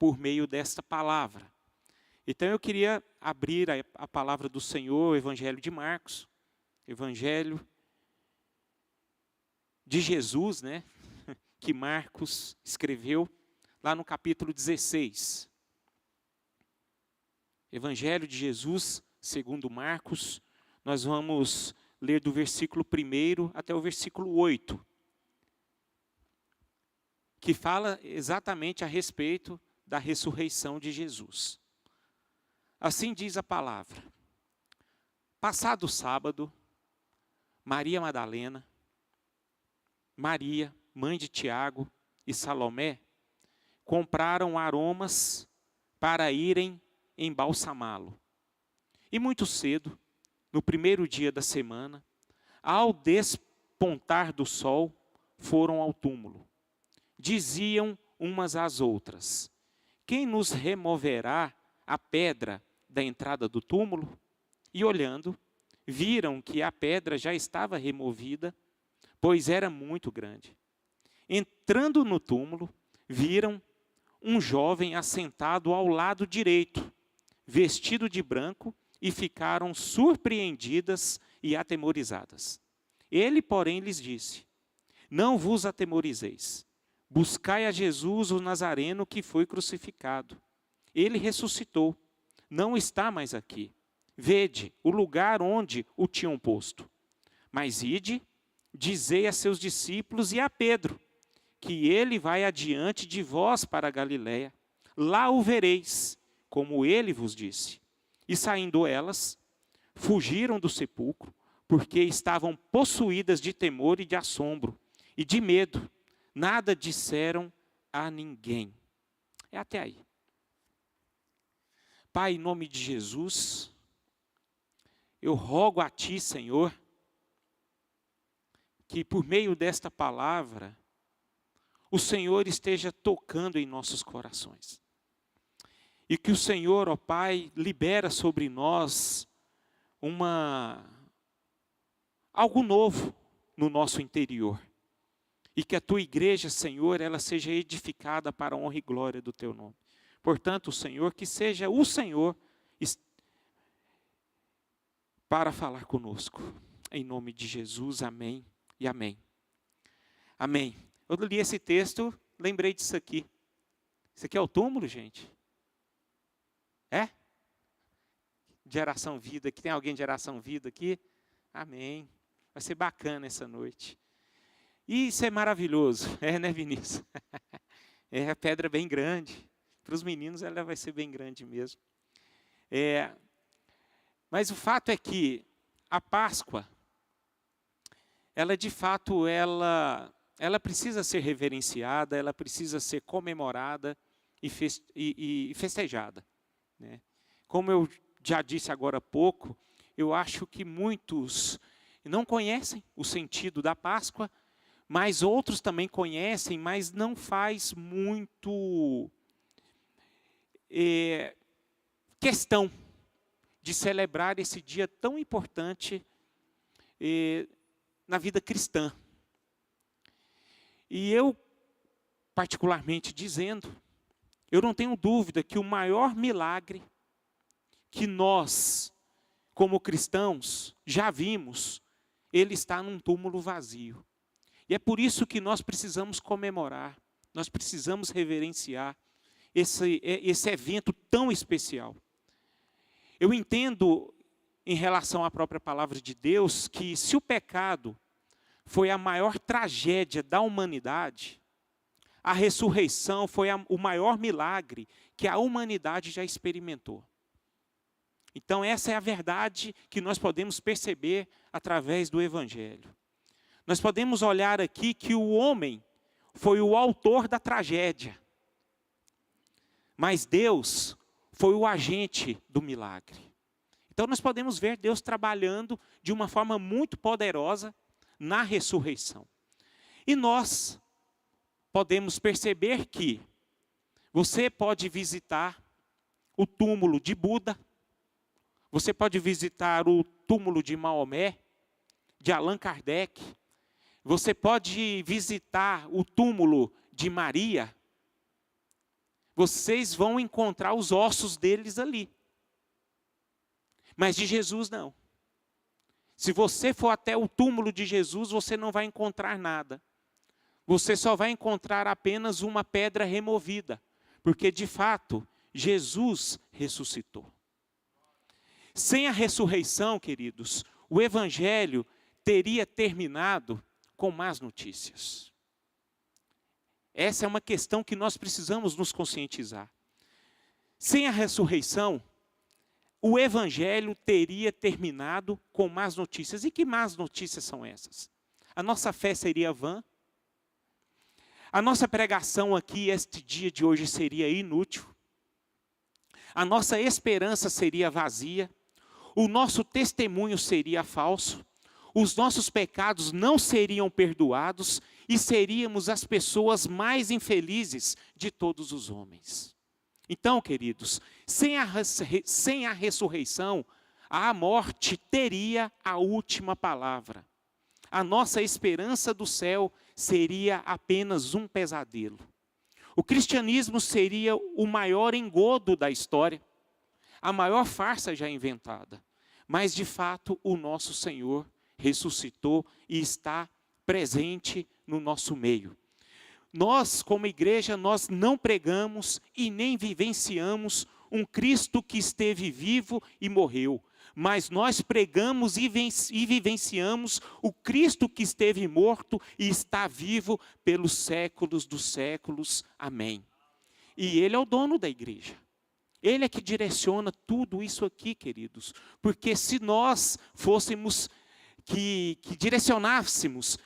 por meio desta palavra. Então eu queria abrir a palavra do Senhor, o Evangelho de Marcos, Evangelho de Jesus, né? Que Marcos escreveu lá no capítulo 16. Evangelho de Jesus, segundo Marcos, nós vamos ler do versículo 1 até o versículo 8, que fala exatamente a respeito da ressurreição de Jesus. Assim diz a palavra. Passado o sábado, Maria Madalena, Maria, mãe de Tiago e Salomé, compraram aromas para irem embalsamá-lo. E muito cedo, no primeiro dia da semana, ao despontar do sol, foram ao túmulo. Diziam umas às outras: quem nos removerá a pedra da entrada do túmulo? E olhando, viram que a pedra já estava removida, pois era muito grande. Entrando no túmulo, viram um jovem assentado ao lado direito, vestido de branco, e ficaram surpreendidas e atemorizadas. Ele, porém, lhes disse: não vos atemorizeis. Buscai a Jesus o Nazareno que foi crucificado. Ele ressuscitou, não está mais aqui. Vede o lugar onde o tinham posto. Mas ide, dizei a seus discípulos e a Pedro, que ele vai adiante de vós para a Galiléia. Lá o vereis, como ele vos disse. E saindo elas, fugiram do sepulcro, porque estavam possuídas de temor e de assombro, e de medo. Nada disseram a ninguém. É até aí. Pai, em nome de Jesus, eu rogo a Ti, Senhor, que por meio desta palavra, o Senhor esteja tocando em nossos corações. E que o Senhor, ó Pai, libera sobre nós algo novo no nosso interior. E que a Tua igreja, Senhor, ela seja edificada para a honra e glória do Teu nome. Portanto, Senhor, que seja o Senhor para falar conosco. Em nome de Jesus, amém e amém. Amém. Eu li esse texto, lembrei disso aqui. Isso aqui é o túmulo, gente? É? Geração Vida, aqui tem alguém de Geração Vida aqui? Amém. Vai ser bacana essa noite. E isso é maravilhoso, né, Vinícius? É a pedra bem grande. Para os meninos ela vai ser bem grande mesmo. Mas o fato é que a Páscoa, ela de fato, ela precisa ser reverenciada, ela precisa ser comemorada e festejada, né? Como eu já disse agora há pouco, eu acho que muitos não conhecem o sentido da Páscoa, mas outros também conhecem, mas não faz muito questão de celebrar esse dia tão importante na vida cristã. E eu, particularmente dizendo, eu não tenho dúvida que o maior milagre que nós, como cristãos, já vimos, ele está num túmulo vazio. E é por isso que nós precisamos comemorar, nós precisamos reverenciar esse evento tão especial. Eu entendo, em relação à própria palavra de Deus, que se o pecado foi a maior tragédia da humanidade, a ressurreição foi o maior milagre que a humanidade já experimentou. Então essa é a verdade que nós podemos perceber através do Evangelho. Nós podemos olhar aqui que o homem foi o autor da tragédia, mas Deus foi o agente do milagre. Então nós podemos ver Deus trabalhando de uma forma muito poderosa na ressurreição. E nós podemos perceber que você pode visitar o túmulo de Buda, você pode visitar o túmulo de Maomé, de Allan Kardec, você pode visitar o túmulo de Maria, vocês vão encontrar os ossos deles ali. Mas de Jesus não. Se você for até o túmulo de Jesus, você não vai encontrar nada. Você só vai encontrar apenas uma pedra removida. Porque de fato, Jesus ressuscitou. Sem a ressurreição, queridos, o evangelho teria terminado com más notícias. Essa é uma questão que nós precisamos nos conscientizar. Sem a ressurreição, o evangelho teria terminado com más notícias. E que más notícias são essas? A nossa fé seria vã. A nossa pregação aqui, este dia de hoje, seria inútil. A nossa esperança seria vazia. O nosso testemunho seria falso. Os nossos pecados não seriam perdoados. E seríamos as pessoas mais infelizes de todos os homens. Então, queridos, sem a ressurreição, a morte teria a última palavra. A nossa esperança do céu seria apenas um pesadelo. O cristianismo seria o maior engodo da história, a maior farsa já inventada. Mas, de fato, o nosso Senhor ressuscitou e está presente no nosso meio. Nós, como igreja, nós não pregamos e nem vivenciamos um Cristo que esteve vivo e morreu. Mas nós pregamos e vivenciamos o Cristo que esteve morto e está vivo pelos séculos dos séculos. Amém. E Ele é o dono da igreja. Ele é que direciona tudo isso aqui, queridos. Porque se nós fôssemos que direcionássemos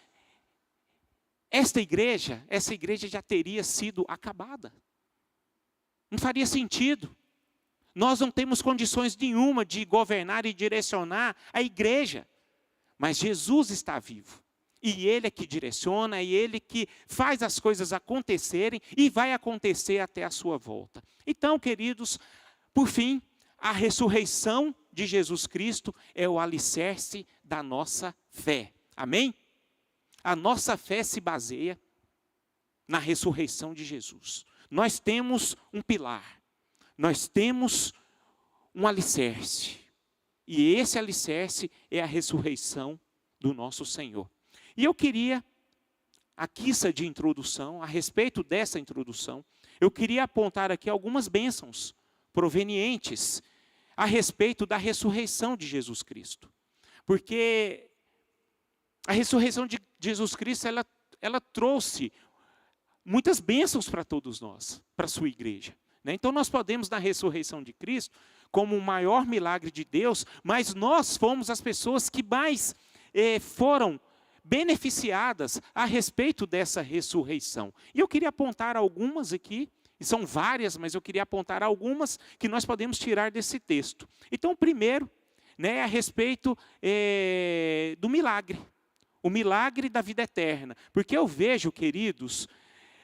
essa igreja já teria sido acabada. Não faria sentido. Nós não temos condições nenhuma de governar e direcionar a igreja. Mas Jesus está vivo. E Ele é que direciona, e Ele que faz as coisas acontecerem e vai acontecer até a sua volta. Então, queridos, por fim, a ressurreição de Jesus Cristo é o alicerce da nossa fé. Amém? A nossa fé se baseia na ressurreição de Jesus. Nós temos um pilar, nós temos um alicerce. E esse alicerce é a ressurreição do nosso Senhor. E eu queria, aqui de introdução, a respeito dessa introdução, eu queria apontar aqui algumas bênçãos provenientes a respeito da ressurreição de Jesus Cristo. Porque a ressurreição de Jesus Cristo, ela trouxe muitas bênçãos para todos nós, para a sua igreja. Então nós podemos, na ressurreição de Cristo, como o maior milagre de Deus, mas nós fomos as pessoas que mais foram beneficiadas a respeito dessa ressurreição. E eu queria apontar algumas aqui, e são várias, mas eu queria apontar algumas que nós podemos tirar desse texto. Então, primeiro, a respeito do milagre. O milagre da vida eterna. Porque eu vejo, queridos,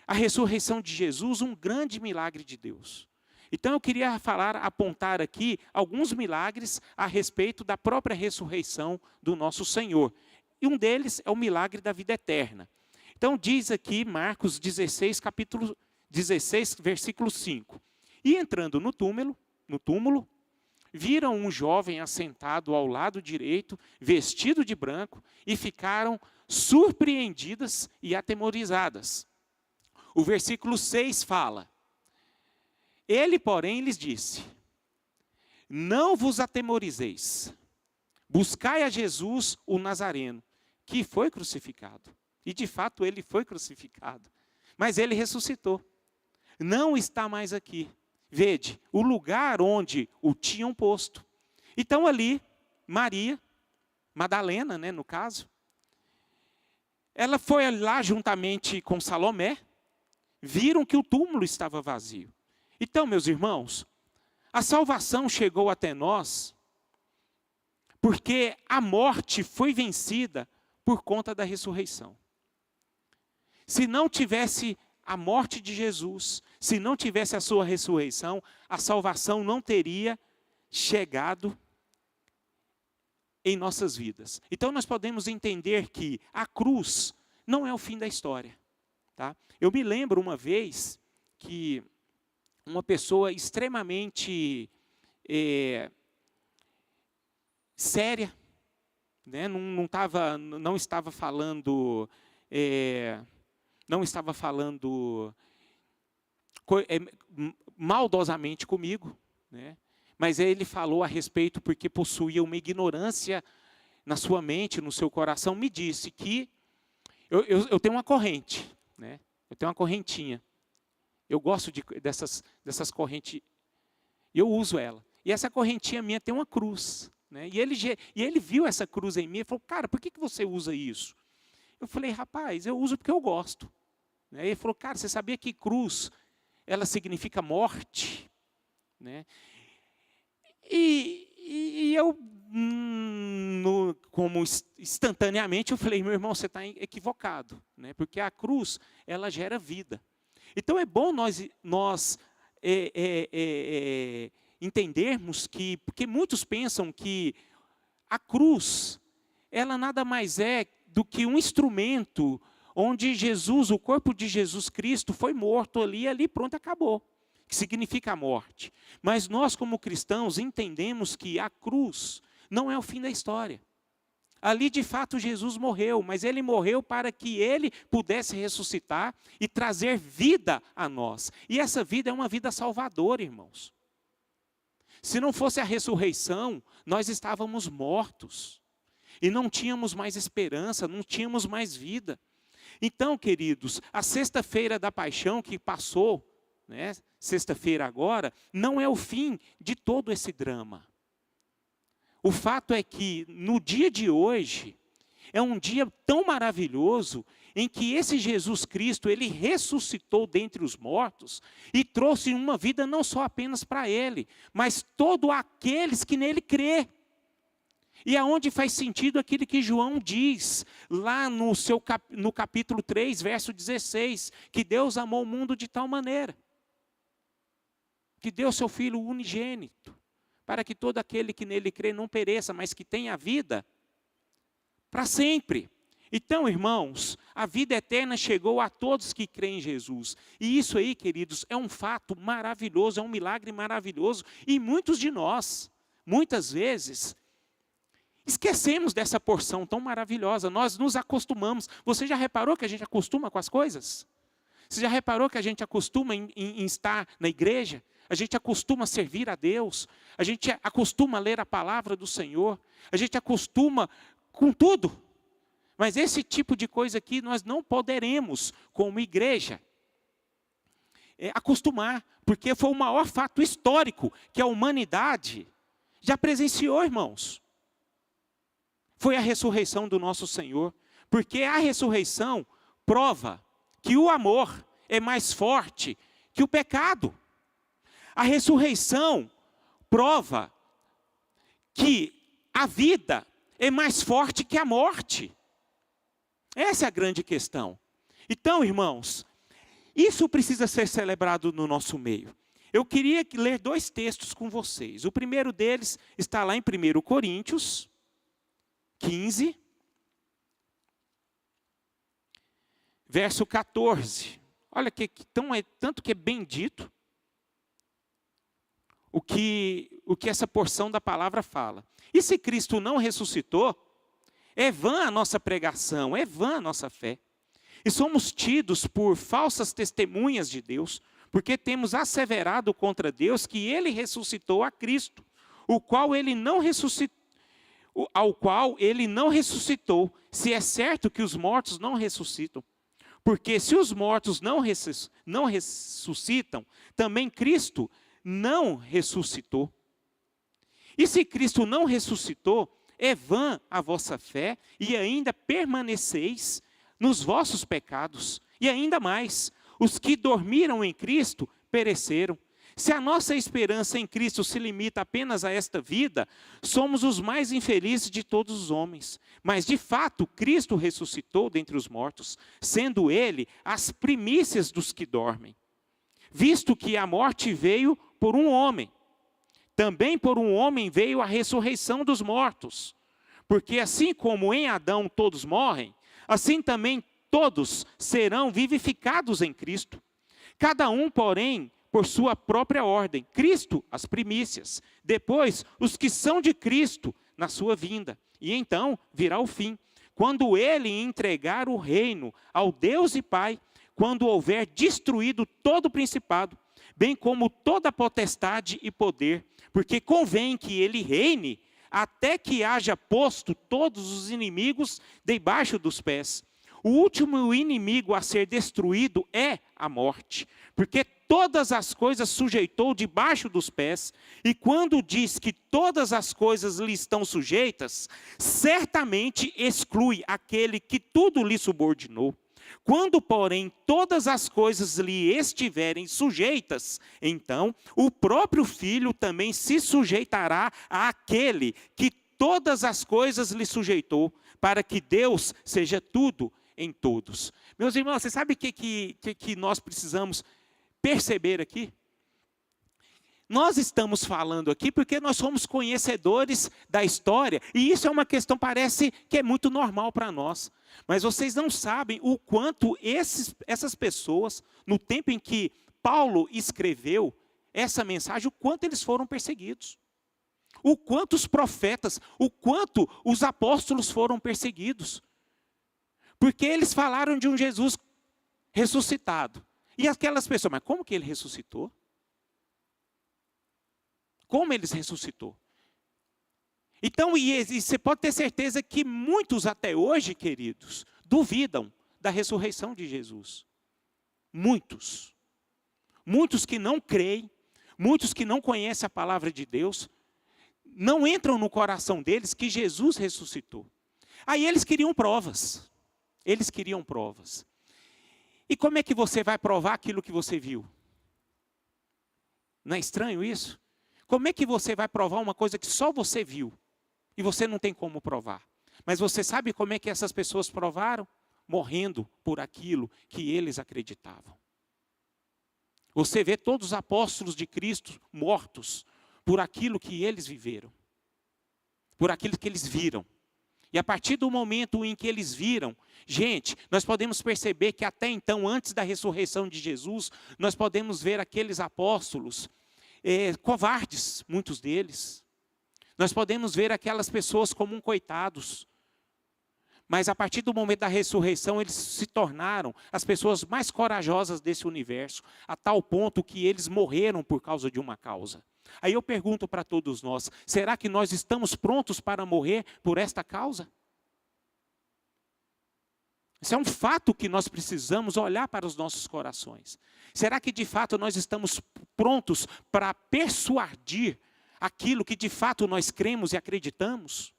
a ressurreição de Jesus um grande milagre de Deus. Então eu queria apontar aqui alguns milagres a respeito da própria ressurreição do nosso Senhor. E um deles é o milagre da vida eterna. Então diz aqui Marcos 16, capítulo 16, versículo 5. E entrando no túmulo, viram um jovem assentado ao lado direito, vestido de branco, e ficaram surpreendidas e atemorizadas. O versículo 6 fala: Ele, porém, lhes disse: Não vos atemorizeis, buscai a Jesus, o Nazareno, que foi crucificado. E de fato ele foi crucificado, mas ele ressuscitou. Não está mais aqui. Vede, o lugar onde o tinham posto. Então ali, Maria, Madalena, no caso, ela foi lá juntamente com Salomé, viram que o túmulo estava vazio. Então, meus irmãos, a salvação chegou até nós, porque a morte foi vencida por conta da ressurreição. Se não tivesse a morte de Jesus, se não tivesse a sua ressurreição, a salvação não teria chegado em nossas vidas. Então nós podemos entender que a cruz não é o fim da história. Tá? Eu me lembro uma vez que uma pessoa extremamente séria, né? Não estava falando maldosamente comigo, né? Mas ele falou a respeito porque possuía uma ignorância na sua mente, no seu coração. Me disse que eu tenho uma corrente, né? Eu tenho uma correntinha. Eu gosto dessas correntes, eu uso ela. E essa correntinha minha tem uma cruz, né? E ele viu essa cruz em mim e falou: cara, por que você usa isso? Eu falei: rapaz, eu uso porque eu gosto. Ele falou: cara, você sabia que cruz, ela significa morte? Né? E eu, como instantaneamente, eu falei: meu irmão, você está equivocado, né? Porque a cruz, ela gera vida. Então é bom nós entendermos que, porque muitos pensam que a cruz, ela nada mais é do que um instrumento onde Jesus, o corpo de Jesus Cristo, foi morto ali pronto, acabou. Que significa a morte. Mas nós, como cristãos, entendemos que a cruz não é o fim da história. Ali, de fato, Jesus morreu, mas ele morreu para que ele pudesse ressuscitar e trazer vida a nós. E essa vida é uma vida salvadora, irmãos. Se não fosse a ressurreição, nós estávamos mortos. E não tínhamos mais esperança, não tínhamos mais vida. Então, queridos, a sexta-feira da paixão que passou, né, sexta-feira agora, não é o fim de todo esse drama. O fato é que no dia de hoje, é um dia tão maravilhoso, em que esse Jesus Cristo, ele ressuscitou dentre os mortos, e trouxe uma vida não só apenas para ele, mas todos aqueles que nele crê. E aonde faz sentido aquilo que João diz, lá no capítulo 3, verso 16, que Deus amou o mundo de tal maneira, que deu seu Filho unigênito, para que todo aquele que nele crê não pereça, mas que tenha vida para sempre. Então, irmãos, a vida eterna chegou a todos que creem em Jesus. E isso aí, queridos, é um fato maravilhoso, é um milagre maravilhoso. E muitos de nós, muitas vezes, esquecemos dessa porção tão maravilhosa. Nós nos acostumamos. Você já reparou que a gente acostuma com as coisas? Você já reparou que a gente acostuma em estar na igreja? A gente acostuma a servir a Deus, a gente acostuma a ler a palavra do Senhor, a gente acostuma com tudo. Mas esse tipo de coisa aqui nós não poderemos, como igreja, acostumar, porque foi o maior fato histórico que a humanidade já presenciou, irmãos. Foi a ressurreição do nosso Senhor, porque a ressurreição prova que o amor é mais forte que o pecado. A ressurreição prova que a vida é mais forte que a morte. Essa é a grande questão. Então, irmãos, isso precisa ser celebrado no nosso meio. Eu queria ler 2 textos com vocês. O primeiro deles está lá em 1 Coríntios 15, verso 14. Olha que tanto que é bem dito. O que essa porção da palavra fala. E se Cristo não ressuscitou, é vã a nossa pregação, é vã a nossa fé. E somos tidos por falsas testemunhas de Deus, porque temos asseverado contra Deus que ele ressuscitou a Cristo, ao qual ele não ressuscitou, se é certo que os mortos não ressuscitam. Porque se os mortos não ressuscitam, também Cristo não ressuscitou. E se Cristo não ressuscitou, é vã a vossa fé, e ainda permaneceis nos vossos pecados. E ainda mais, os que dormiram em Cristo pereceram. Se a nossa esperança em Cristo se limita apenas a esta vida, somos os mais infelizes de todos os homens. Mas, de fato, Cristo ressuscitou dentre os mortos, sendo Ele as primícias dos que dormem. Visto que a morte veio por um homem, também por um homem veio a ressurreição dos mortos. Porque assim como em Adão todos morrem, assim também todos serão vivificados em Cristo. Cada um, porém, por sua própria ordem. Cristo, as primícias. Depois, os que são de Cristo na sua vinda. E então virá o fim, quando ele entregar o reino ao Deus e Pai, quando houver destruído todo o principado, bem como toda potestade e poder, porque convém que ele reine até que haja posto todos os inimigos debaixo dos pés. O último inimigo a ser destruído é a morte, porque todas as coisas sujeitou debaixo dos pés, e quando diz que todas as coisas lhe estão sujeitas, certamente exclui aquele que tudo lhe subordinou. Quando, porém, todas as coisas lhe estiverem sujeitas, então o próprio Filho também se sujeitará àquele que todas as coisas lhe sujeitou, para que Deus seja tudo em todos. Meus irmãos, você sabe o que nós precisamos perceber aqui? Nós estamos falando aqui porque nós somos conhecedores da história, e isso é uma questão, parece que é muito normal para nós. Mas vocês não sabem o quanto essas pessoas, no tempo em que Paulo escreveu essa mensagem, o quanto eles foram perseguidos. O quanto os profetas, o quanto os apóstolos foram perseguidos. Porque eles falaram de um Jesus ressuscitado. E aquelas pessoas, mas como que ele ressuscitou? Como ele ressuscitou? Então, e você pode ter certeza que muitos até hoje, queridos, duvidam da ressurreição de Jesus. Muitos. Muitos que não creem, muitos que não conhecem a palavra de Deus, não entram no coração deles que Jesus ressuscitou. Aí eles queriam provas. Eles queriam provas. E como é que você vai provar aquilo que você viu? Não é estranho isso? Como é que você vai provar uma coisa que só você viu? E você não tem como provar. Mas você sabe como é que essas pessoas provaram? Morrendo por aquilo que eles acreditavam. Você vê todos os apóstolos de Cristo mortos por aquilo que eles viveram. Por aquilo que eles viram. E a partir do momento em que eles viram, gente, nós podemos perceber que até então, antes da ressurreição de Jesus, nós podemos ver aqueles apóstolos covardes, muitos deles. Nós podemos ver aquelas pessoas como coitados. Mas a partir do momento da ressurreição, eles se tornaram as pessoas mais corajosas desse universo, a tal ponto que eles morreram por causa de uma causa. Aí eu pergunto para todos nós, será que nós estamos prontos para morrer por esta causa? Isso é um fato que nós precisamos olhar para os nossos corações. Será que de fato nós estamos prontos para persuadir aquilo que de fato nós cremos e acreditamos?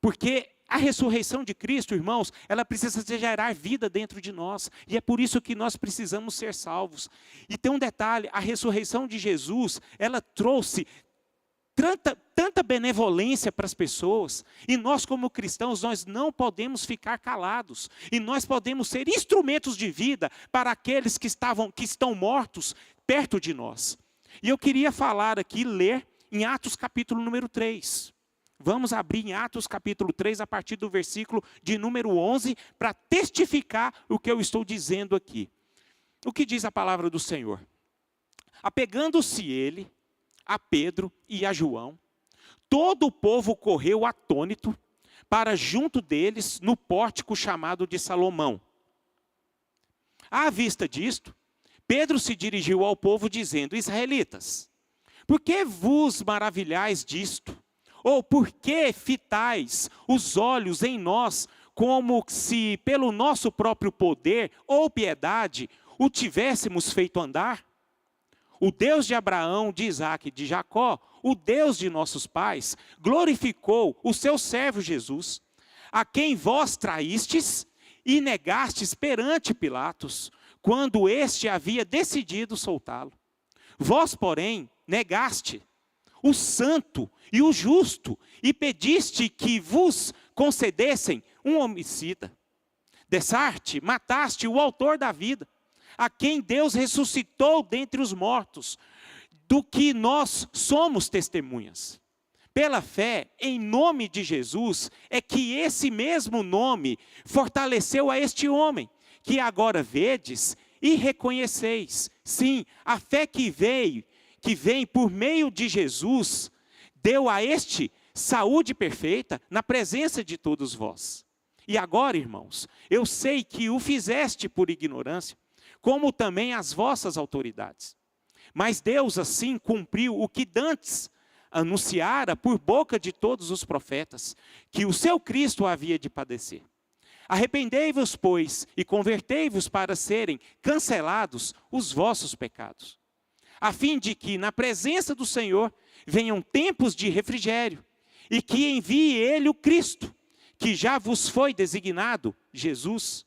Porque a ressurreição de Cristo, irmãos, ela precisa gerar vida dentro de nós. E é por isso que nós precisamos ser salvos. E tem um detalhe, a ressurreição de Jesus, ela trouxe tanta benevolência para as pessoas. E nós como cristãos, nós não podemos ficar calados. E nós podemos ser instrumentos de vida para aqueles que estão mortos perto de nós. E eu queria falar aqui, ler em Atos capítulo número 3. Vamos abrir em Atos capítulo 3, a partir do versículo de número 11, para testificar o que eu estou dizendo aqui. O que diz a palavra do Senhor? Apegando-se ele a Pedro e a João, todo o povo correu atônito para junto deles no pórtico chamado de Salomão. À vista disto, Pedro se dirigiu ao povo dizendo: Israelitas, por que vos maravilhais disto? Ou por que fitais os olhos em nós, como se pelo nosso próprio poder ou piedade o tivéssemos feito andar? O Deus de Abraão, de Isaque e de Jacó, o Deus de nossos pais, glorificou o seu servo Jesus, a quem vós traístes e negastes perante Pilatos, quando este havia decidido soltá-lo. Vós, porém, negaste o santo e o justo, e pediste que vos concedessem um homicida. Dessarte, mataste o autor da vida, a quem Deus ressuscitou dentre os mortos, do que nós somos testemunhas. Pela fé, em nome de Jesus, é que esse mesmo nome fortaleceu a este homem, que agora vedes, e reconheceis. Sim, a fé que vem por meio de Jesus, deu a este saúde perfeita na presença de todos vós. E agora, irmãos, eu sei que o fizeste por ignorância, como também as vossas autoridades. Mas Deus assim cumpriu o que dantes anunciara por boca de todos os profetas, que o seu Cristo havia de padecer. Arrependei-vos, pois, e convertei-vos para serem cancelados os vossos pecados, a fim de que na presença do Senhor venham tempos de refrigério, e que envie Ele o Cristo, que já vos foi designado, Jesus,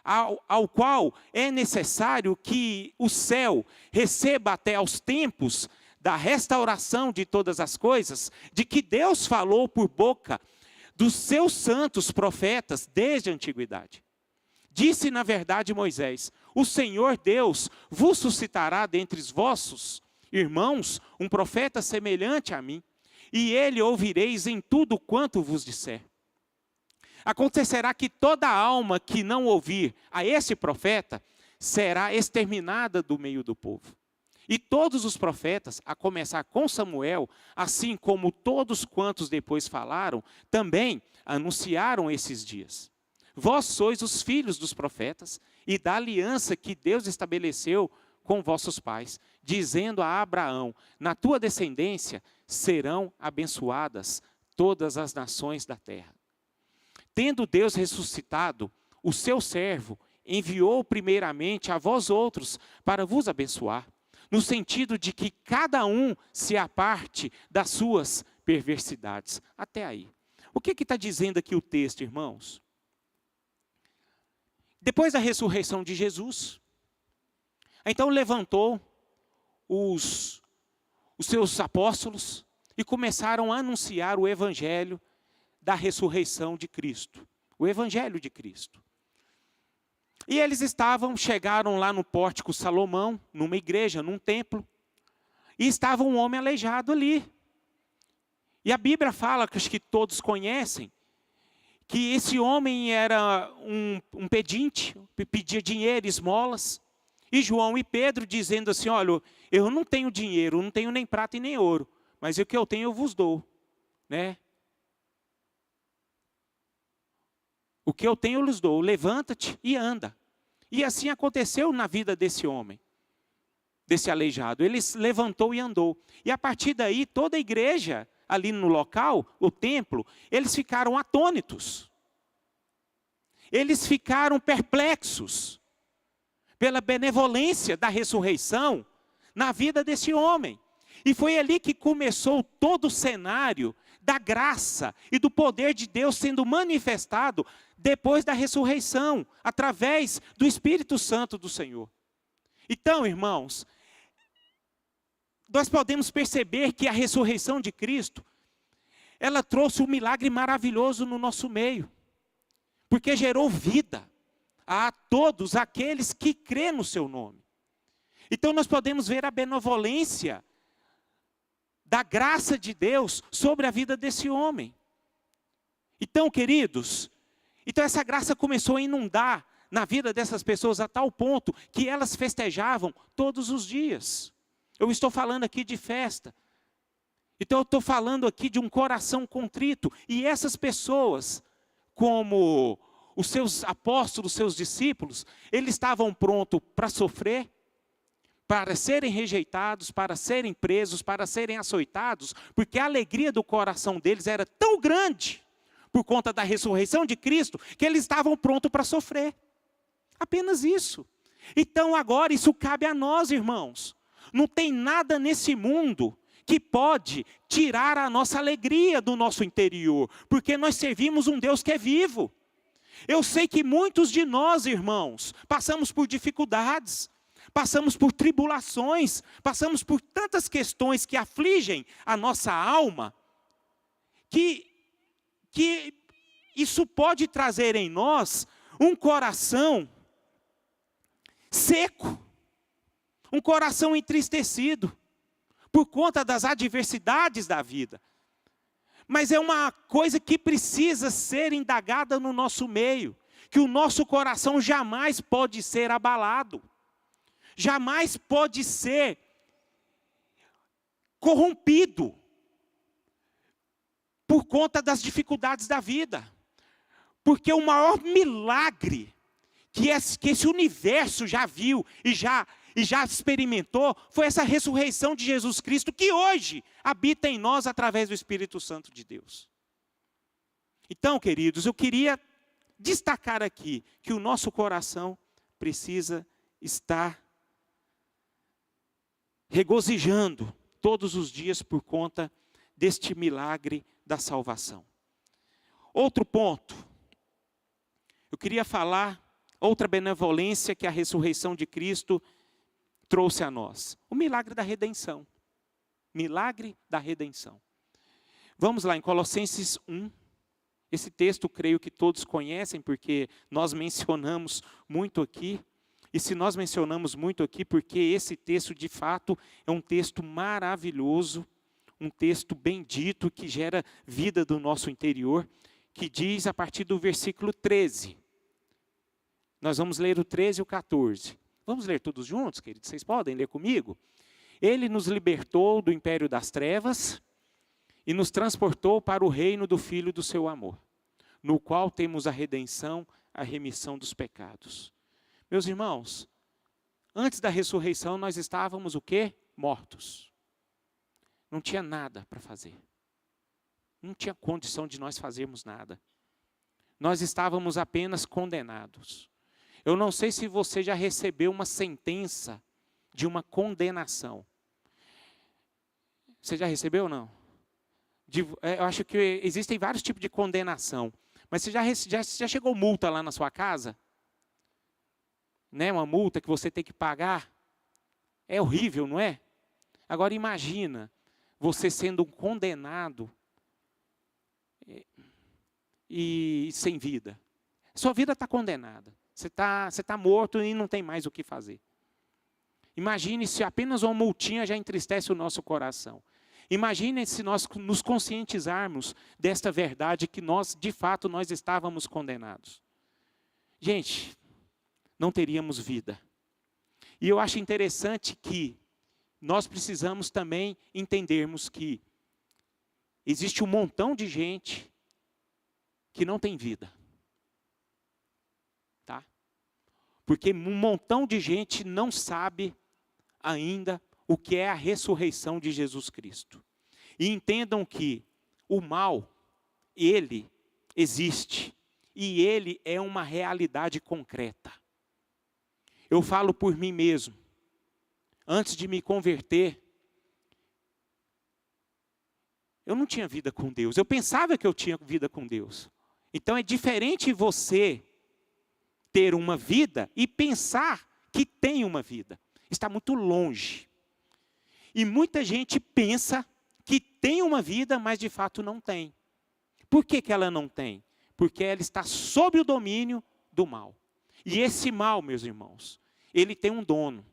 ao qual é necessário que o céu receba até aos tempos da restauração de todas as coisas, de que Deus falou por boca dos seus santos profetas desde a antiguidade. Disse na verdade Moisés: o Senhor Deus vos suscitará dentre os vossos irmãos um profeta semelhante a mim, e ele ouvireis em tudo quanto vos disser. Acontecerá que toda alma que não ouvir a esse profeta será exterminada do meio do povo. E todos os profetas, a começar com Samuel, assim como todos quantos depois falaram, também anunciaram esses dias. Vós sois os filhos dos profetas e da aliança que Deus estabeleceu com vossos pais, dizendo a Abraão: na tua descendência serão abençoadas todas as nações da terra. Tendo Deus ressuscitado o seu servo, enviou primeiramente a vós outros para vos abençoar, no sentido de que cada um se aparte das suas perversidades. Até aí. O que está dizendo aqui o texto, irmãos? Depois da ressurreição de Jesus, então levantou os seus apóstolos e começaram a anunciar o evangelho da ressurreição de Cristo. O evangelho de Cristo. E eles chegaram lá no pórtico Salomão, numa igreja, num templo, e estava um homem aleijado ali. E a Bíblia fala, que acho que todos conhecem, que esse homem era um pedinte, pedia dinheiro, esmolas, e João e Pedro dizendo assim: olha, eu não tenho dinheiro, não tenho nem prata e nem ouro, mas o que eu tenho eu vos dou, né? O que eu tenho eu lhes dou, levanta-te e anda. E assim aconteceu na vida desse homem, desse aleijado. Ele se levantou e andou. E a partir daí, toda a igreja ali no local, o templo, eles ficaram atônitos. Eles ficaram perplexos pela benevolência da ressurreição na vida desse homem. E foi ali que começou todo o cenário da graça e do poder de Deus sendo manifestado depois da ressurreição, através do Espírito Santo do Senhor. Então, irmãos, nós podemos perceber que a ressurreição de Cristo, ela trouxe um milagre maravilhoso no nosso meio, porque gerou vida a todos aqueles que crêem no seu nome. Então nós podemos ver a benevolência da graça de Deus sobre a vida desse homem. Então, queridos, essa graça começou a inundar na vida dessas pessoas a tal ponto que elas festejavam todos os dias. Eu estou falando aqui de festa. Então eu estou falando aqui de um coração contrito. E essas pessoas, como os seus apóstolos, seus discípulos, eles estavam prontos para sofrer, para serem rejeitados, para serem presos, para serem açoitados, porque a alegria do coração deles era tão grande, por conta da ressurreição de Cristo, que eles estavam prontos para sofrer. Apenas isso. Então agora isso cabe a nós, irmãos. Não tem nada nesse mundo que pode tirar a nossa alegria do nosso interior, porque nós servimos um Deus que é vivo. Eu sei que muitos de nós, irmãos, passamos por dificuldades, passamos por tribulações, passamos por tantas questões que afligem a nossa alma, que isso pode trazer em nós um coração seco, um coração entristecido, por conta das adversidades da vida. Mas é uma coisa que precisa ser indagada no nosso meio, que o nosso coração jamais pode ser abalado. jamais pode ser corrompido por conta das dificuldades da vida. Porque o maior milagre que esse universo já viu e já experimentou foi essa ressurreição de Jesus Cristo, que hoje habita em nós através do Espírito Santo de Deus. Então, queridos, eu queria destacar aqui que o nosso coração precisa estar regozijando todos os dias por conta deste milagre da salvação. Outro ponto, eu queria falar outra benevolência que a ressurreição de Cristo trouxe a nós. O milagre da redenção. Milagre da redenção. Vamos lá em Colossenses 1. Esse texto creio que todos conhecem, porque nós mencionamos muito aqui. E se nós mencionamos muito aqui, porque esse texto de fato é um texto maravilhoso, um texto bendito que gera vida do nosso interior, que diz a partir do versículo 13. Nós vamos ler o 13 e o 14. Vamos ler todos juntos, queridos? Vocês podem ler comigo? Ele nos libertou do império das trevas e nos transportou para o reino do Filho do seu amor, no qual temos a redenção, a remissão dos pecados. Meus irmãos, antes da ressurreição nós estávamos o quê? Mortos. Não tinha nada para fazer. Não tinha condição de nós fazermos nada. Nós estávamos apenas condenados. Eu não sei se você já recebeu uma sentença de uma condenação. Você já recebeu ou não? Eu acho que existem vários tipos de condenação. Mas você já chegou multa lá na sua casa? Né? Uma multa que você tem que pagar. É horrível, não é? Agora imagina você sendo condenado e sem vida. Sua vida está condenada. Você tá morto e não tem mais o que fazer. Imagine se apenas uma multinha já entristece o nosso coração. Imagine se nós nos conscientizarmos desta verdade que nós, de fato, nós estávamos condenados. Gente, não teríamos vida. E eu acho interessante que nós precisamos também entendermos que existe um montão de gente que não tem vida. Tá? Porque um montão de gente não sabe ainda o que é a ressurreição de Jesus Cristo. E entendam que o mal, ele existe. E ele é uma realidade concreta. Eu falo por mim mesmo. Antes de me converter, eu não tinha vida com Deus. Eu pensava que eu tinha vida com Deus. Então é diferente você ter uma vida e pensar que tem uma vida. Está muito longe. E muita gente pensa que tem uma vida, mas de fato não tem. Por que ela não tem? Porque ela está sob o domínio do mal. E esse mal, meus irmãos, ele tem um dono.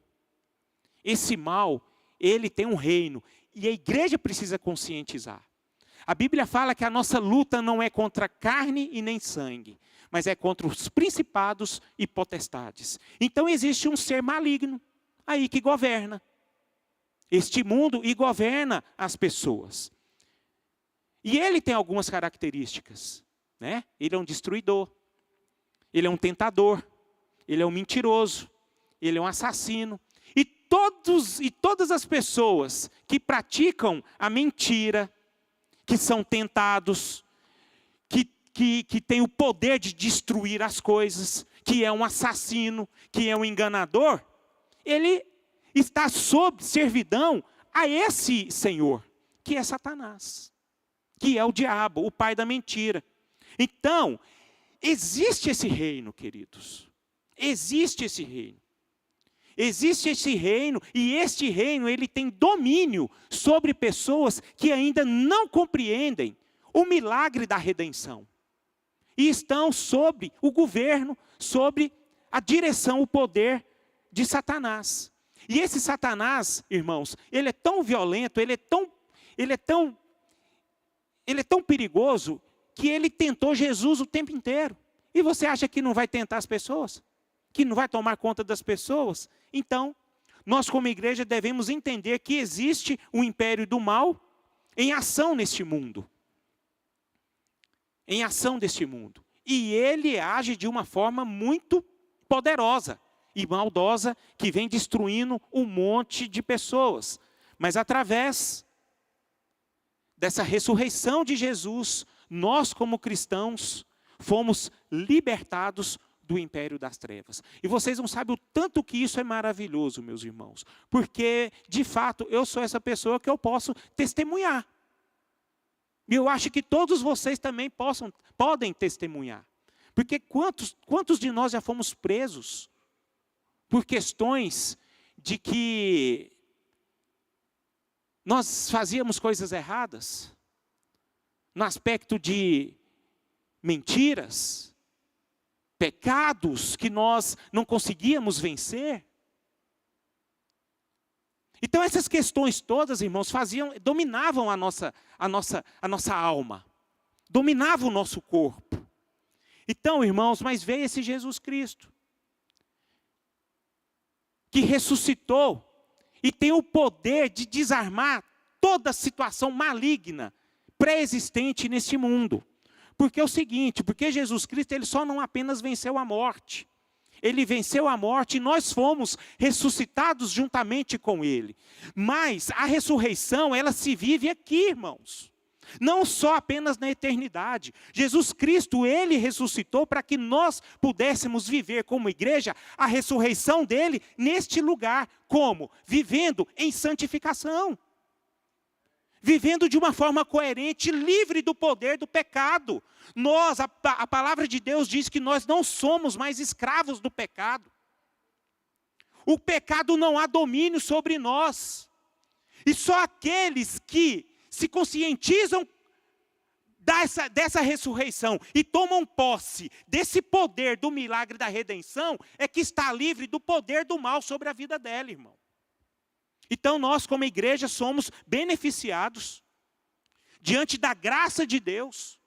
Esse mal, ele tem um reino. E a igreja precisa conscientizar. A Bíblia fala que a nossa luta não é contra carne e nem sangue, mas é contra os principados e potestades. Então existe um ser maligno aí que governa este mundo e governa as pessoas. E ele tem algumas características, né? Ele é um destruidor, ele é um tentador, ele é um mentiroso, ele é um assassino. E todas as pessoas que praticam a mentira, que são tentados, que têm o poder de destruir as coisas, que é um assassino, que é um enganador, ele está sob servidão a esse Senhor, que é Satanás, que é o diabo, o pai da mentira. Então, existe esse reino, queridos. Existe esse reino. Existe esse reino, e este reino ele tem domínio sobre pessoas que ainda não compreendem o milagre da redenção. E estão sob o governo, sob a direção, o poder de Satanás. E esse Satanás, irmãos, ele é tão violento, ele é tão perigoso, que ele tentou Jesus o tempo inteiro. E você acha que não vai tentar as pessoas? Que não vai tomar conta das pessoas? Então, nós como igreja devemos entender que existe o império do mal em ação neste mundo. Em ação deste mundo. E ele age de uma forma muito poderosa e maldosa, que vem destruindo um monte de pessoas. Mas através dessa ressurreição de Jesus, nós como cristãos fomos libertados do império das trevas. E vocês não sabem o tanto que isso é maravilhoso, meus irmãos. Porque, de fato, eu sou essa pessoa que eu posso testemunhar. E eu acho que todos vocês também podem testemunhar. Porque quantos de nós já fomos presos por questões de que nós fazíamos coisas erradas, no aspecto de mentiras, pecados que nós não conseguíamos vencer. Então essas questões todas, irmãos, dominavam a nossa alma, dominavam o nosso corpo. Então, irmãos, mas veio esse Jesus Cristo, que ressuscitou e tem o poder de desarmar toda situação maligna pré-existente nesse mundo. Porque é o seguinte, porque Jesus Cristo ele só não apenas venceu a morte. Ele venceu a morte e nós fomos ressuscitados juntamente com ele. Mas a ressurreição, ela se vive aqui, irmãos. Não só apenas na eternidade. Jesus Cristo, ele ressuscitou para que nós pudéssemos viver como igreja a ressurreição dele neste lugar. Como? Vivendo em santificação. Vivendo de uma forma coerente, livre do poder do pecado. Nós, a palavra de Deus diz que nós não somos mais escravos do pecado. O pecado não há domínio sobre nós. E só aqueles que se conscientizam dessa ressurreição e tomam posse desse poder do milagre da redenção, é que está livre do poder do mal sobre a vida dela, irmão. Então nós como igreja somos beneficiados diante da graça de Deus,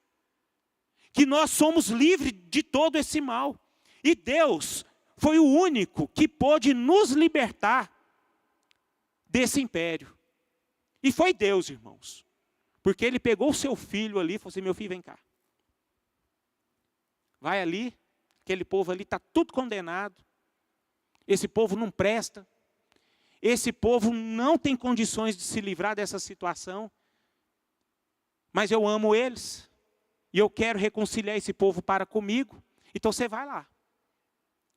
que nós somos livres de todo esse mal. E Deus foi o único que pôde nos libertar desse império. E foi Deus, irmãos. Porque ele pegou o seu filho ali e falou assim, meu filho, vem cá. Vai ali, aquele povo ali está tudo condenado. Esse povo não presta. Esse povo não tem condições de se livrar dessa situação. Mas eu amo eles. E eu quero reconciliar esse povo para comigo. Então você vai lá.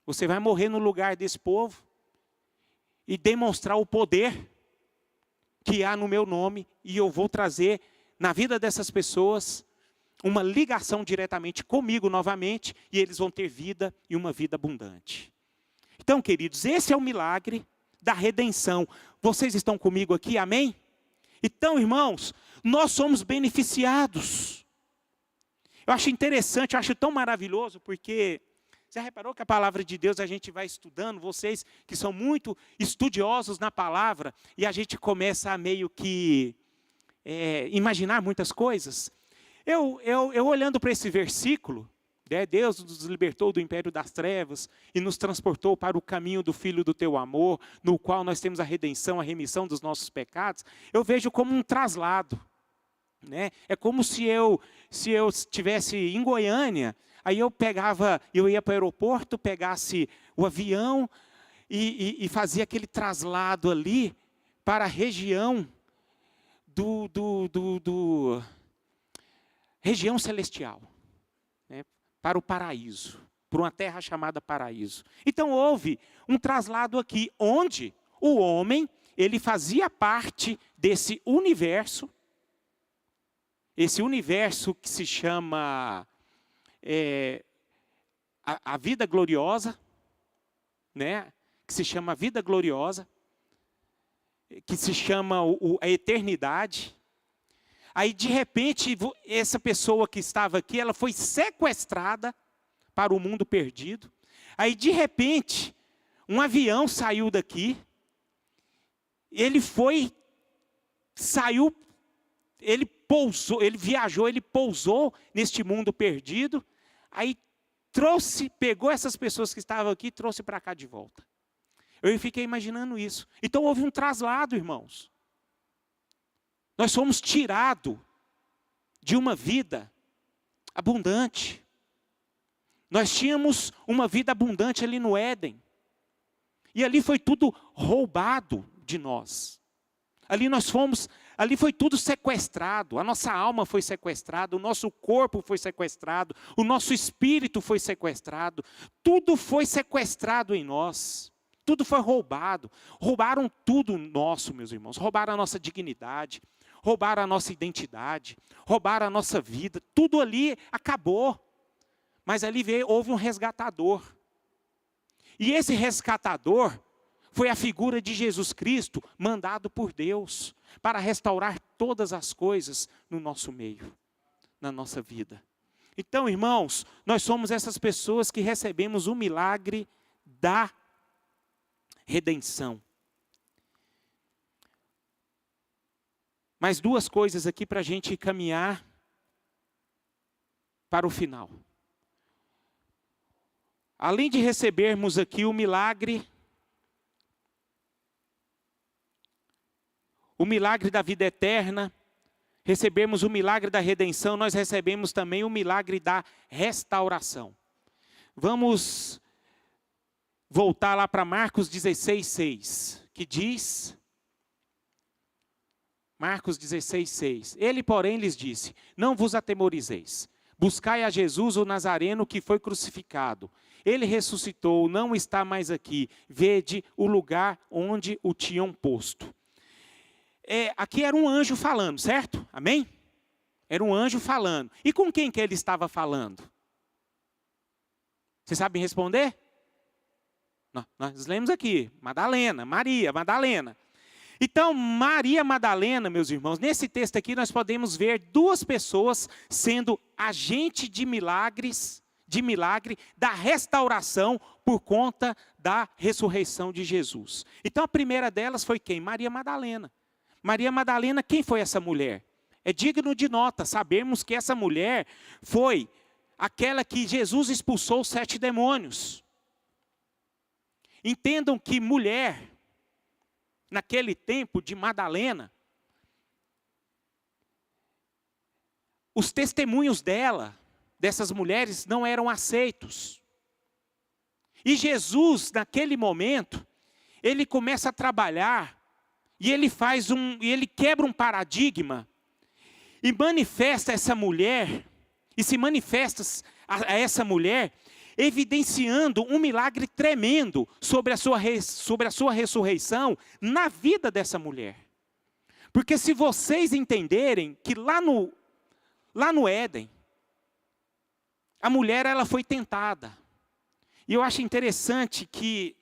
Você vai morrer no lugar desse povo. E demonstrar o poder que há no meu nome. E eu vou trazer na vida dessas pessoas uma ligação diretamente comigo novamente. E eles vão ter vida e uma vida abundante. Então, queridos, esse é o milagre da redenção. Vocês estão comigo aqui, amém? Então, irmãos, nós somos beneficiados. Eu acho interessante, eu acho tão maravilhoso, porque você reparou que a palavra de Deus a gente vai estudando, vocês que são muito estudiosos na palavra, e a gente começa a meio que imaginar muitas coisas. Eu olhando para esse versículo, Deus nos libertou do império das trevas e nos transportou para o caminho do Filho do teu amor, no qual nós temos a redenção, a remissão dos nossos pecados. Eu vejo como um traslado. Né? É como se eu estivesse em Goiânia, aí eu ia para o aeroporto, pegasse o avião e fazia aquele traslado ali para a região região celestial. Né? Para o paraíso, para uma terra chamada paraíso. Então houve um traslado aqui, onde o homem, ele fazia parte desse universo, esse universo que se chama a vida gloriosa, né? Que se chama vida gloriosa, que se chama a eternidade. Aí, de repente, essa pessoa que estava aqui, ela foi sequestrada para o mundo perdido. Aí, de repente, um avião saiu daqui. Ele pousou neste mundo perdido. Aí, pegou essas pessoas que estavam aqui e trouxe para cá de volta. Eu fiquei imaginando isso. Então houve um traslado, irmãos. Nós fomos tirados de uma vida abundante. Nós tínhamos uma vida abundante ali no Éden. E ali foi tudo roubado de nós. Ali foi tudo sequestrado. A nossa alma foi sequestrada, o nosso corpo foi sequestrado, o nosso espírito foi sequestrado. Tudo foi sequestrado em nós. Tudo foi roubado. Roubaram tudo nosso, meus irmãos. Roubaram a nossa dignidade, roubaram a nossa identidade, roubaram a nossa vida. Tudo ali acabou. Mas ali houve um resgatador. E esse resgatador foi a figura de Jesus Cristo, mandado por Deus, para restaurar todas as coisas no nosso meio, na nossa vida. Então, irmãos, nós somos essas pessoas que recebemos o milagre da redenção. Mais duas coisas aqui para a gente caminhar para o final. Além de recebermos aqui o milagre da vida eterna, recebemos o milagre da redenção, nós recebemos também o milagre da restauração. Vamos voltar lá para Marcos 16:6, que diz, Marcos 16:6, ele, porém, lhes disse, não vos atemorizeis, buscai a Jesus o Nazareno que foi crucificado. Ele ressuscitou, não está mais aqui. Vede o lugar onde o tinham posto. Aqui era um anjo falando, certo? Amém? Era um anjo falando. E com quem que ele estava falando? Vocês sabem responder? Nós lemos aqui, Maria Madalena. Então, Maria Madalena, meus irmãos, nesse texto aqui nós podemos ver duas pessoas sendo agente de milagre da restauração por conta da ressurreição de Jesus. Então a primeira delas foi quem? Maria Madalena. Maria Madalena, quem foi essa mulher? É digno de nota, sabemos que essa mulher foi aquela que Jesus expulsou os 7 demônios. Entendam que mulher, naquele tempo de Madalena, os testemunhos dessas mulheres não eram aceitos. E Jesus, naquele momento, ele começa a trabalhar e ele quebra um paradigma e manifesta essa mulher, e se manifesta a essa mulher, evidenciando um milagre tremendo sobre a sua ressurreição na vida dessa mulher. Porque se vocês entenderem que lá no Éden, a mulher ela foi tentada. E eu acho interessante que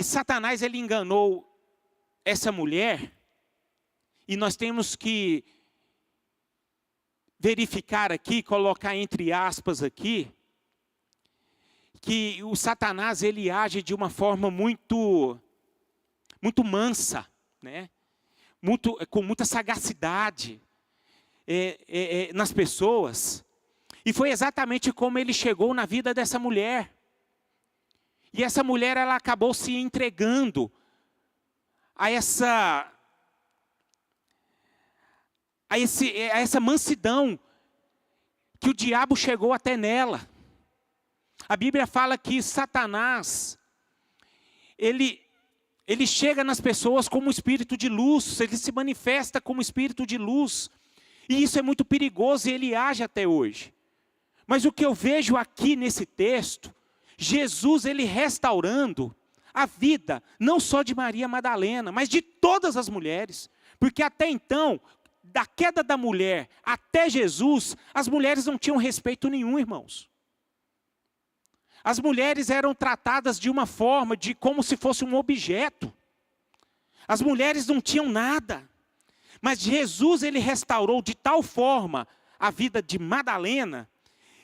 Satanás ele enganou essa mulher, e nós temos que verificar aqui, colocar entre aspas aqui, que o Satanás ele age de uma forma muito mansa, né? Com muita sagacidade nas pessoas. E foi exatamente como ele chegou na vida dessa mulher. E essa mulher ela acabou se entregando a essa mansidão que o diabo chegou até nela. A Bíblia fala que Satanás, ele chega nas pessoas como um espírito de luz, ele se manifesta como espírito de luz. E isso é muito perigoso e ele age até hoje. Mas o que eu vejo aqui nesse texto, Jesus ele restaurando a vida, não só de Maria Madalena, mas de todas as mulheres. Porque até então, da queda da mulher até Jesus, as mulheres não tinham respeito nenhum, irmãos. As mulheres eram tratadas de uma forma, como se fosse um objeto. As mulheres não tinham nada. Mas Jesus, ele restaurou de tal forma a vida de Madalena,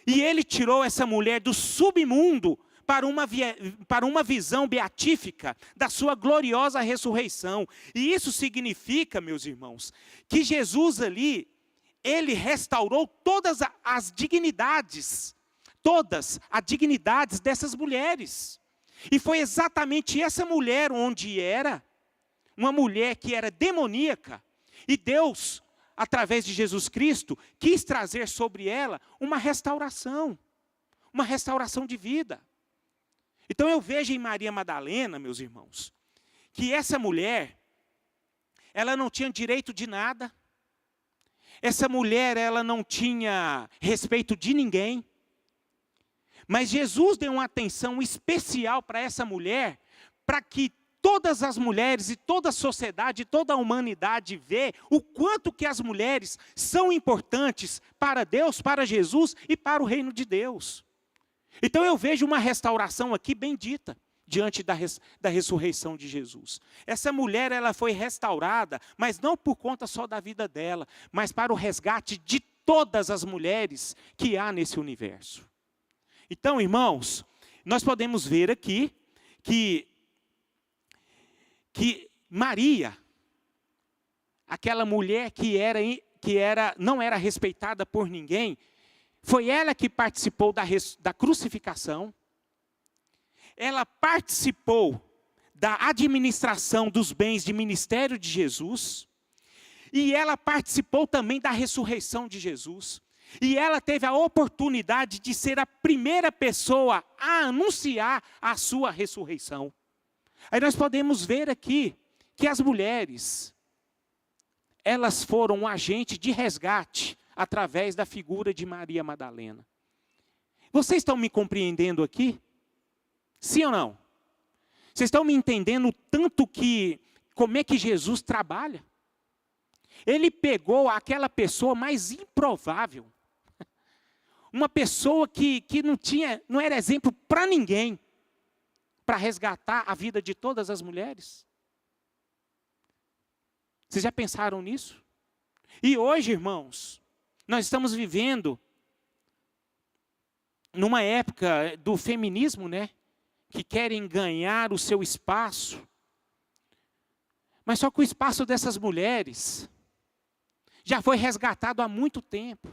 e ele tirou essa mulher do submundo para uma visão beatífica da sua gloriosa ressurreição. E isso significa, meus irmãos, que Jesus ali, ele restaurou todas as dignidades dessas mulheres. E foi exatamente essa mulher onde era uma mulher que era demoníaca. E Deus, através de Jesus Cristo, quis trazer sobre ela uma restauração de vida. Então eu vejo em Maria Madalena, meus irmãos, que essa mulher, ela não tinha direito de nada. Essa mulher, ela não tinha respeito de ninguém. Mas Jesus deu uma atenção especial para essa mulher, para que todas as mulheres e toda a sociedade, toda a humanidade vê o quanto que as mulheres são importantes para Deus, para Jesus e para o reino de Deus. Então eu vejo uma restauração aqui bendita, diante da ressurreição de Jesus. Essa mulher, ela foi restaurada, mas não por conta só da vida dela, mas para o resgate de todas as mulheres que há nesse universo. Então, irmãos, nós podemos ver aqui que Maria, aquela mulher que não era respeitada por ninguém, foi ela que participou da crucificação, ela participou da administração dos bens de ministério de Jesus, e ela participou também da ressurreição de Jesus. E ela teve a oportunidade de ser a primeira pessoa a anunciar a sua ressurreição. Aí nós podemos ver aqui que as mulheres, elas foram um agente de resgate através da figura de Maria Madalena. Vocês estão me compreendendo aqui? Sim ou não? Vocês estão me entendendo tanto como é que Jesus trabalha? Ele pegou aquela pessoa mais improvável. Uma pessoa que não era exemplo para ninguém, para resgatar a vida de todas as mulheres. Vocês já pensaram nisso? E hoje, irmãos, nós estamos vivendo numa época do feminismo, né? Que querem ganhar o seu espaço. Mas só que o espaço dessas mulheres já foi resgatado há muito tempo,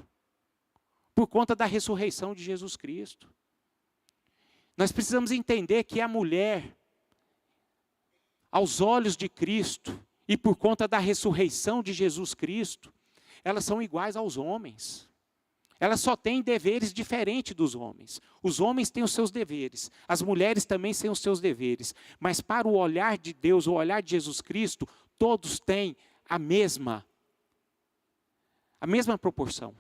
por conta da ressurreição de Jesus Cristo. Nós precisamos entender que a mulher, aos olhos de Cristo, e por conta da ressurreição de Jesus Cristo, elas são iguais aos homens. Elas só têm deveres diferentes dos homens. Os homens têm os seus deveres, as mulheres também têm os seus deveres. Mas para o olhar de Deus, o olhar de Jesus Cristo, todos têm a mesma proporção.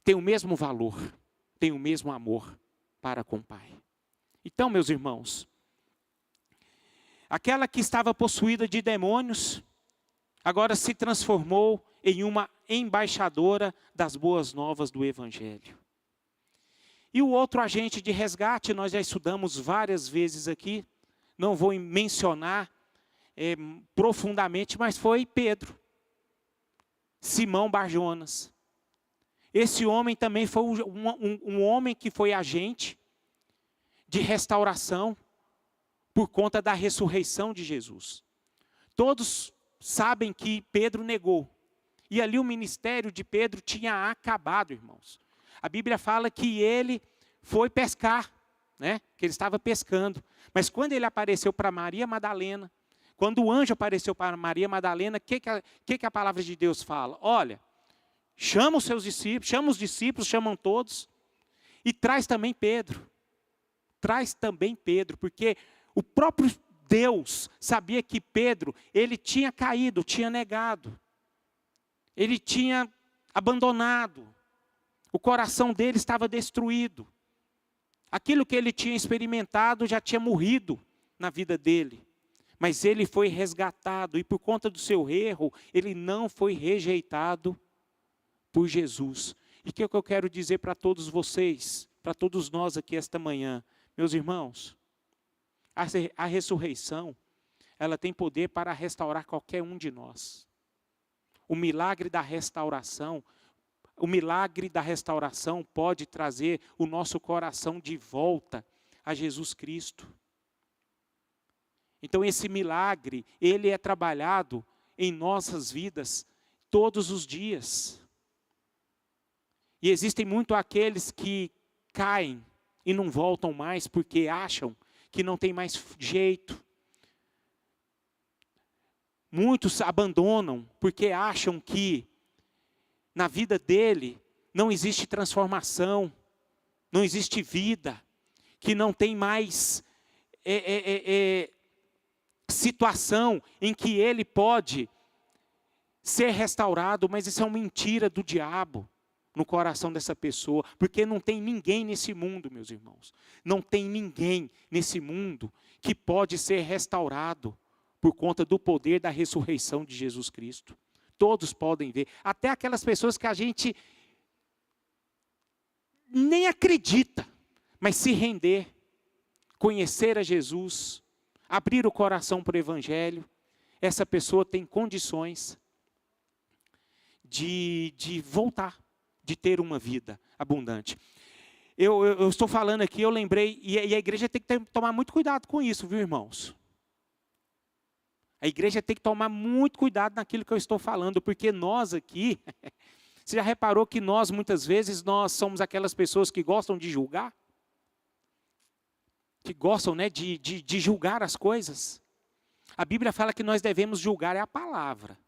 Tem o mesmo valor, tem o mesmo amor para com o Pai. Então, meus irmãos, aquela que estava possuída de demônios, agora se transformou em uma embaixadora das boas novas do Evangelho. E o outro agente de resgate, nós já estudamos várias vezes aqui, não vou mencionar profundamente, mas foi Pedro, Simão Bar-Jonas. Esse homem também foi um homem que foi agente de restauração por conta da ressurreição de Jesus. Todos sabem que Pedro negou. E ali o ministério de Pedro tinha acabado, irmãos. A Bíblia fala que ele foi pescar, né? Que ele estava pescando. Mas quando ele apareceu para Maria Madalena, quando o anjo apareceu para Maria Madalena, o que a palavra de Deus fala? Olha, chama os seus discípulos, chama os discípulos, chamam todos, e traz também Pedro. Traz também Pedro, porque o próprio Deus sabia que Pedro, ele tinha caído, tinha negado. Ele tinha abandonado. O coração dele estava destruído. Aquilo que ele tinha experimentado já tinha morrido na vida dele. Mas ele foi resgatado e por conta do seu erro, ele não foi rejeitado por Jesus. E o que eu quero dizer para todos vocês, para todos nós aqui esta manhã, meus irmãos, a ressurreição, ela tem poder para restaurar qualquer um de nós. O milagre da restauração pode trazer o nosso coração de volta a Jesus Cristo. Então esse milagre, ele é trabalhado em nossas vidas todos os dias. E existem muito aqueles que caem e não voltam mais porque acham que não tem mais jeito. Muitos abandonam porque acham que na vida dele não existe transformação, não existe vida, que não tem mais situação em que ele pode ser restaurado, mas isso é uma mentira do diabo no coração dessa pessoa, porque não tem ninguém nesse mundo, meus irmãos, não tem ninguém nesse mundo que pode ser restaurado por conta do poder da ressurreição de Jesus Cristo. Todos podem ver, até aquelas pessoas que a gente nem acredita, mas se render, conhecer a Jesus, abrir o coração para o Evangelho, essa pessoa tem condições de voltar, de ter uma vida abundante. Eu estou falando aqui, eu lembrei, e a igreja tem que tomar muito cuidado com isso, viu, irmãos? A igreja tem que tomar muito cuidado naquilo que eu estou falando, porque nós aqui, você já reparou que nós, muitas vezes, nós somos aquelas pessoas que gostam de julgar? Que gostam, né, de julgar as coisas. A Bíblia fala que nós devemos julgar a palavra.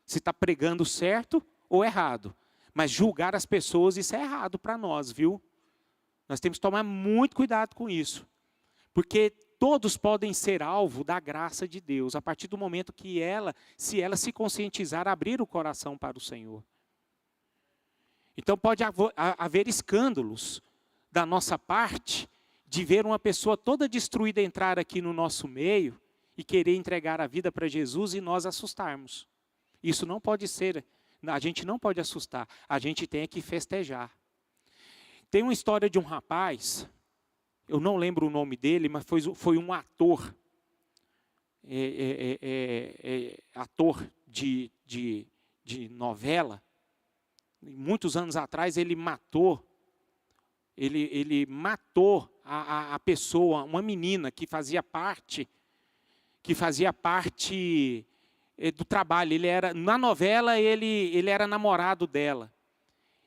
Se está pregando certo ou errado. Mas julgar as pessoas, isso é errado para nós, viu? Nós temos que tomar muito cuidado com isso. Porque todos podem ser alvo da graça de Deus, a partir do momento que se ela se conscientizar, abrir o coração para o Senhor. Então pode haver escândalos da nossa parte, de ver uma pessoa toda destruída entrar aqui no nosso meio, e querer entregar a vida para Jesus e nós assustarmos. Isso não pode ser, a gente não pode assustar, a gente tem que festejar. Tem uma história de um rapaz, eu não lembro o nome dele, mas foi um ator, ator de novela. Muitos anos atrás ele matou a pessoa, uma menina que fazia parte do trabalho. Na novela ele era namorado dela.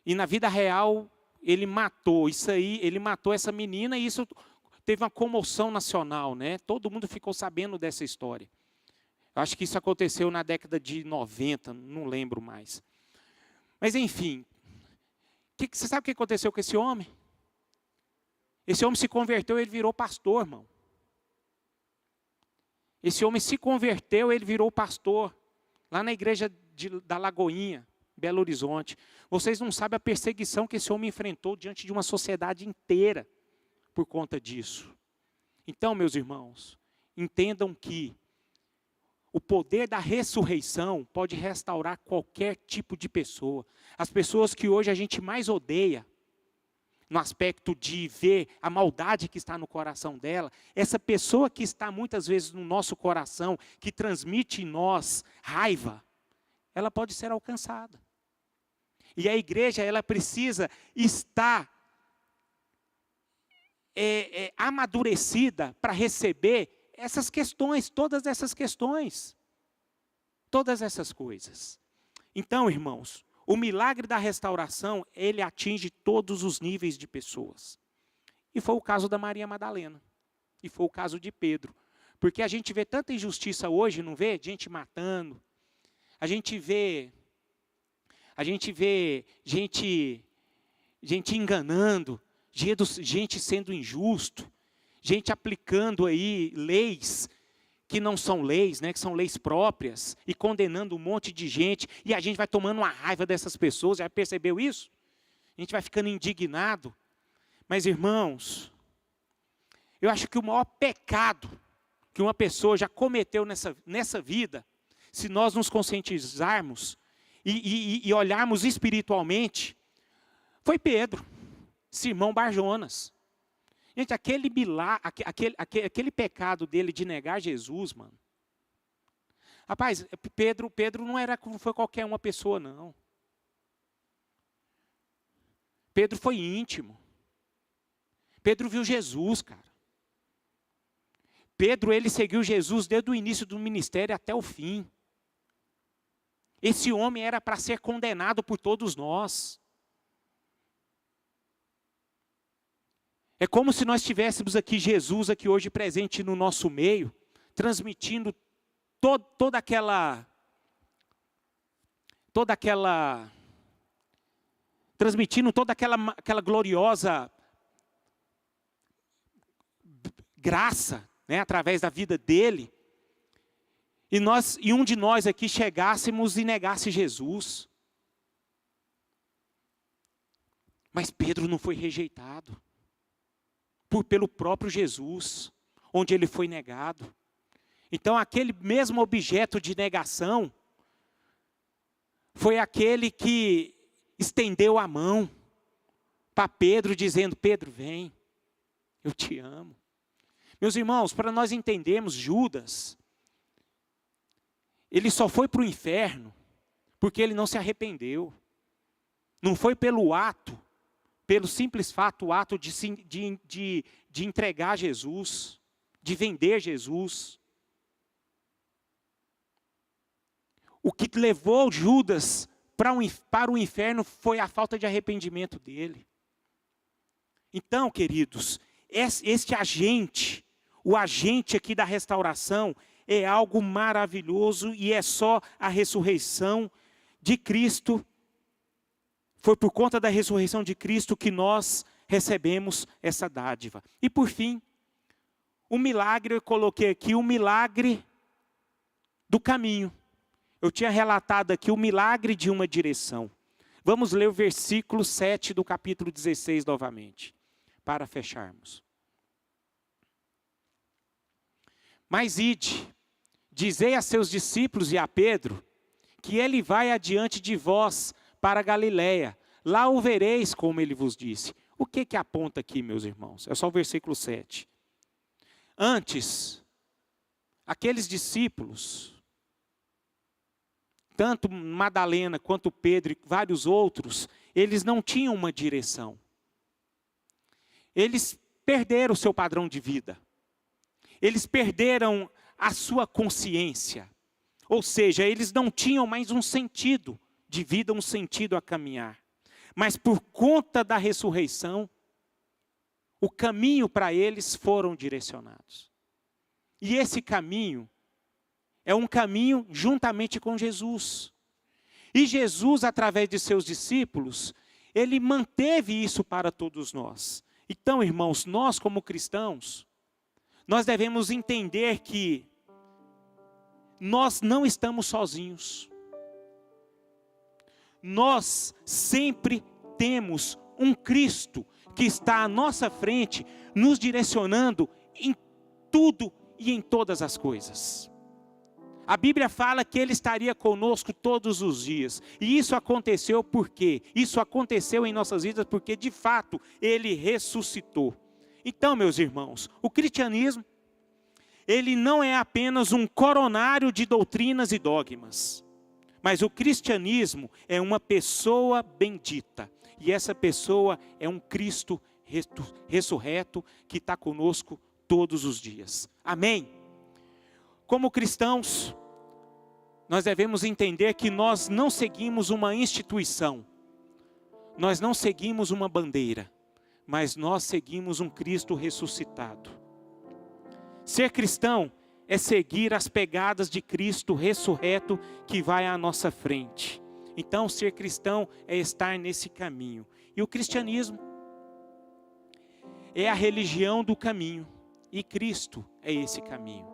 E na vida real ele matou essa menina, e isso teve uma comoção nacional, né? Todo mundo ficou sabendo dessa história. Eu acho que isso aconteceu na década de 90, não lembro mais. Mas enfim, você sabe o que aconteceu com esse homem? Esse homem se converteu, ele virou pastor, irmão. Esse homem se converteu, ele virou pastor, lá na igreja da Lagoinha, Belo Horizonte. Vocês não sabem a perseguição que esse homem enfrentou diante de uma sociedade inteira por conta disso. Então, meus irmãos, entendam que o poder da ressurreição pode restaurar qualquer tipo de pessoa. As pessoas que hoje a gente mais odeia, no aspecto de ver a maldade que está no coração dela, essa pessoa que está muitas vezes no nosso coração, que transmite em nós raiva, ela pode ser alcançada. E a igreja, ela precisa estar amadurecida para receber essas questões, todas essas coisas. Então, irmãos, o milagre da restauração, ele atinge todos os níveis de pessoas. E foi o caso da Maria Madalena. E foi o caso de Pedro. Porque a gente vê tanta injustiça hoje, não vê? Gente matando. A gente vê gente enganando, gente sendo injusto, gente aplicando aí leis que não são leis, né, que são leis próprias, e condenando um monte de gente, e a gente vai tomando uma raiva dessas pessoas. Já percebeu isso? A gente vai ficando indignado. Mas, irmãos, eu acho que o maior pecado que uma pessoa já cometeu nessa vida, se nós nos conscientizarmos e olharmos espiritualmente, foi Pedro, Simão Barjonas. Gente, aquele pecado dele de negar Jesus, mano. Rapaz, Pedro não foi qualquer uma pessoa, não. Pedro foi íntimo. Pedro viu Jesus, cara. Pedro, ele seguiu Jesus desde o início do ministério até o fim. Esse homem era para ser condenado por todos nós. É como se nós tivéssemos aqui Jesus aqui hoje presente no nosso meio, transmitindo toda aquela gloriosa graça, né, através da vida dele. E um de nós aqui chegássemos e negasse Jesus. Mas Pedro não foi rejeitado pelo próprio Jesus, onde ele foi negado. Então aquele mesmo objeto de negação foi aquele que estendeu a mão para Pedro, dizendo: Pedro, vem, eu te amo. Meus irmãos, para nós entendermos, Judas, ele só foi para o inferno porque ele não se arrependeu. Não foi pelo simples fato, o ato de entregar Jesus, de vender Jesus. O que levou Judas para o inferno foi a falta de arrependimento dele. Então, queridos, o agente aqui da restauração, é algo maravilhoso e é só a ressurreição de Cristo. Foi por conta da ressurreição de Cristo que nós recebemos essa dádiva. E por fim, o milagre, eu coloquei aqui o milagre do caminho. Eu tinha relatado aqui o milagre de uma direção. Vamos ler o versículo 7 do capítulo 16 novamente, para fecharmos. Mas ide, dizei a seus discípulos e a Pedro, que ele vai adiante de vós para a Galiléia. Lá o vereis, como ele vos disse. O que aponta aqui, meus irmãos? É só o versículo 7. Antes, aqueles discípulos, tanto Madalena quanto Pedro e vários outros, eles não tinham uma direção. Eles perderam o seu padrão de vida. Eles perderam a sua consciência. Ou seja, eles não tinham mais um sentido de vida, um sentido a caminhar. Mas por conta da ressurreição, o caminho para eles foram direcionados. E esse caminho é um caminho juntamente com Jesus. E Jesus, através de seus discípulos, ele manteve isso para todos nós. Então, irmãos, nós como cristãos, nós devemos entender que nós não estamos sozinhos. Nós sempre temos um Cristo que está à nossa frente, nos direcionando em tudo e em todas as coisas. A Bíblia fala que Ele estaria conosco todos os dias. E isso aconteceu por quê? Isso aconteceu em nossas vidas porque, de fato, Ele ressuscitou. Então, meus irmãos, o cristianismo, ele não é apenas um coronário de doutrinas e dogmas. Mas o cristianismo é uma pessoa bendita. E essa pessoa é um Cristo ressurreto que está conosco todos os dias. Amém? Como cristãos, nós devemos entender que nós não seguimos uma instituição. Nós não seguimos uma bandeira. Mas nós seguimos um Cristo ressuscitado. Ser cristão é seguir as pegadas de Cristo ressurreto que vai à nossa frente. Então, ser cristão é estar nesse caminho. E o cristianismo é a religião do caminho. E Cristo é esse caminho.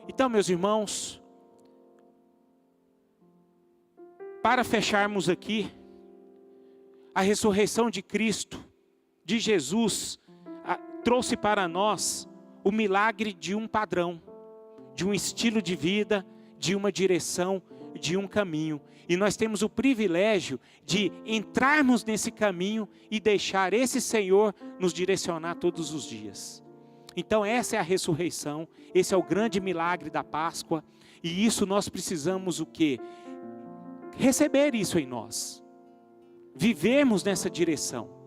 Então, meus irmãos, para fecharmos aqui, a ressurreição de Cristo, de Jesus, trouxe para nós o milagre de um padrão, de um estilo de vida, de uma direção, de um caminho. E nós temos o privilégio de entrarmos nesse caminho e deixar esse Senhor nos direcionar todos os dias. Então essa é a ressurreição, esse é o grande milagre da Páscoa. E isso nós precisamos o quê? Receber isso em nós. Vivermos nessa direção.